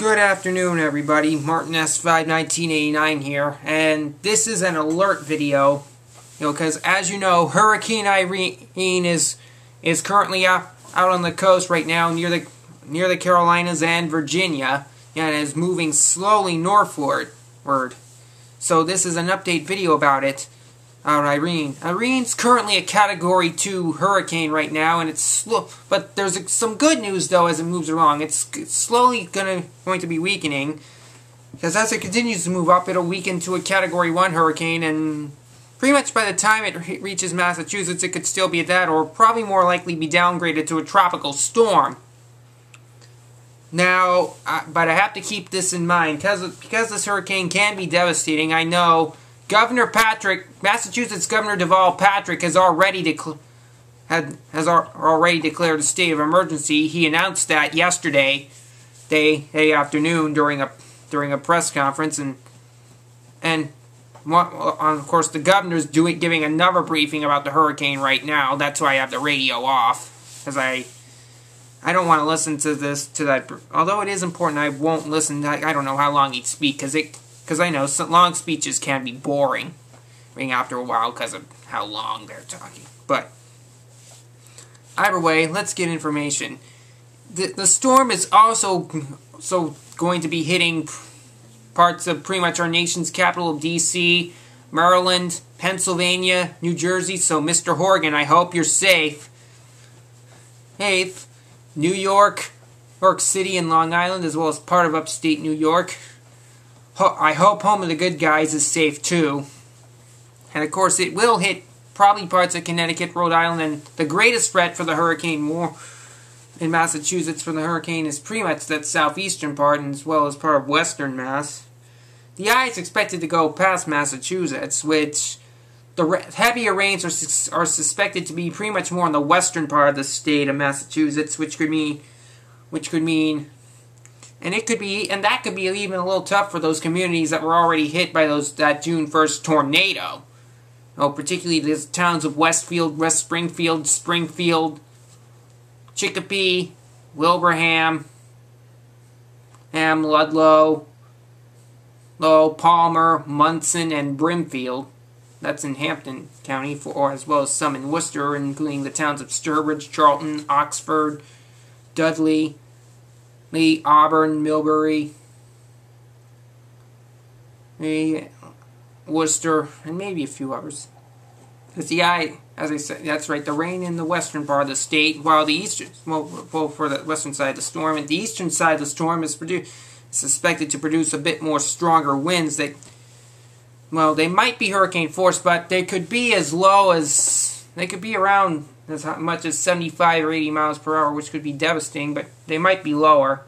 Good afternoon, everybody. Martin S5 1989 here, and this is an alert video. Because as you know, Hurricane Irene is currently out on the coast right now, near the Carolinas and Virginia, and is moving slowly northward. So this is an update video about it. Irene. Irene's currently a Category 2 hurricane right now, and it's slow. But there's some good news though as it moves along. It's slowly going to be weakening, because as it continues to move up, it'll weaken to a Category 1 hurricane, and pretty much by the time it reaches Massachusetts, it could still be at that, or probably more likely be downgraded to a tropical storm. Now, but I have to keep this in mind because this hurricane can be devastating. I know. Massachusetts Governor Deval Patrick has already declared a state of emergency. He announced that yesterday afternoon during a press conference, and of course the governor's giving another briefing about the hurricane right now. That's why I have the radio off, because I don't want to listen to that. Although it is important, I won't listen. I don't know how long he'd speak, because I know some long speeches can be boring after a while because of how long they're talking. But either way, let's get information. The storm is also going to be hitting parts of pretty much our nation's capital, D.C., Maryland, Pennsylvania, New Jersey. So, Mr. Horgan, I hope you're safe. New York City, and Long Island, as well as part of upstate New York. I hope Home of the Good Guys is safe too. And of course it will hit probably parts of Connecticut, Rhode Island, and the greatest threat for the hurricane in Massachusetts from the hurricane is pretty much that southeastern part, and as well as part of western Mass. The eye is expected to go past Massachusetts, which the heavier rains are suspected to be pretty much more in the western part of the state of Massachusetts, which could mean that could be even a little tough for those communities that were already hit by that June 1st tornado. Particularly the towns of Westfield, West Springfield, Chicopee, Wilbraham, Ludlow, Palmer, Munson, and Brimfield. That's in Hampton County, as well as some in Worcester, including the towns of Sturbridge, Charlton, Oxford, Dudley, Lee, Auburn, Millbury, Worcester, and maybe a few others. Because as I said, that's right, the rain in the western part of the state, while the eastern, for the western side of the storm, and the eastern side of the storm is suspected to produce a bit more stronger winds that, well, they might be hurricane force, but they could be as low as, they could be around as much as 75 or 80 miles per hour, which could be devastating, but they might be lower,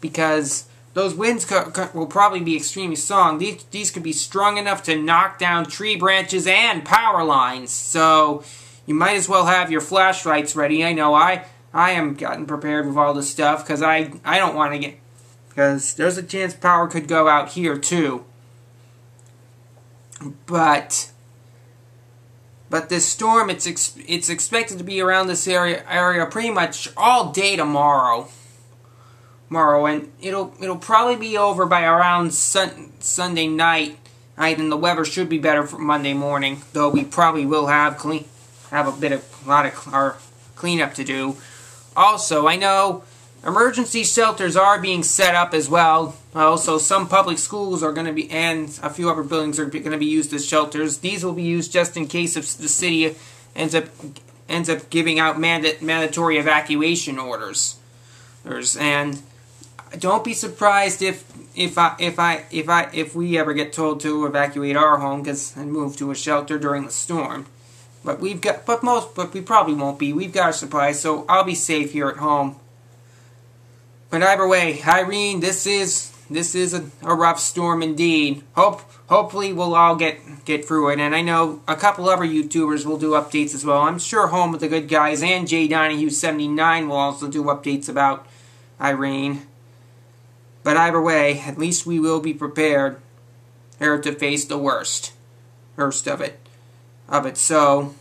because those winds will probably be extremely strong. These could be strong enough to knock down tree branches and power lines, so you might as well have your flashlights ready. I know I am gotten prepared with all this stuff, because I don't want to because there's a chance power could go out here too. But this storm, it's expected to be around this area pretty much all day tomorrow, and it'll probably be over by around Sunday night, and the weather should be better for Monday morning. Though we probably will have a lot of cleanup to do. Also, I know emergency shelters are being set up as well. Also, some public schools are going to be, and a few other buildings are going to be used as shelters. These will be used just in case if the city ends up giving out mandatory evacuation orders. And don't be surprised if we ever get told to evacuate our home and move to a shelter during the storm. But we probably won't be. We've got our supplies, so I'll be safe here at home. But either way, Irene, this is a rough storm indeed. Hopefully we'll all get through it, and I know a couple other YouTubers will do updates as well. I'm sure Home of the Good Guys and JDonahue79 will also do updates about Irene. But either way, at least we will be prepared to face the worst of it. So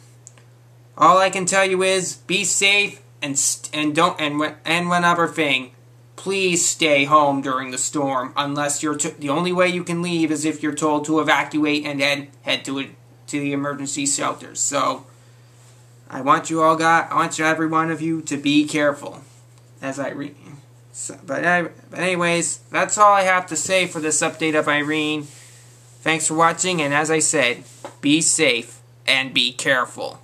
all I can tell you is be safe and one other thing. please stay home during the storm, unless you're the only way you can leave is if you're told to evacuate and then head to the emergency shelters. So I want every one of you to be careful as I read. But anyways, that's all I have to say for this update of Irene. Thanks for watching, and as I said, be safe and be careful.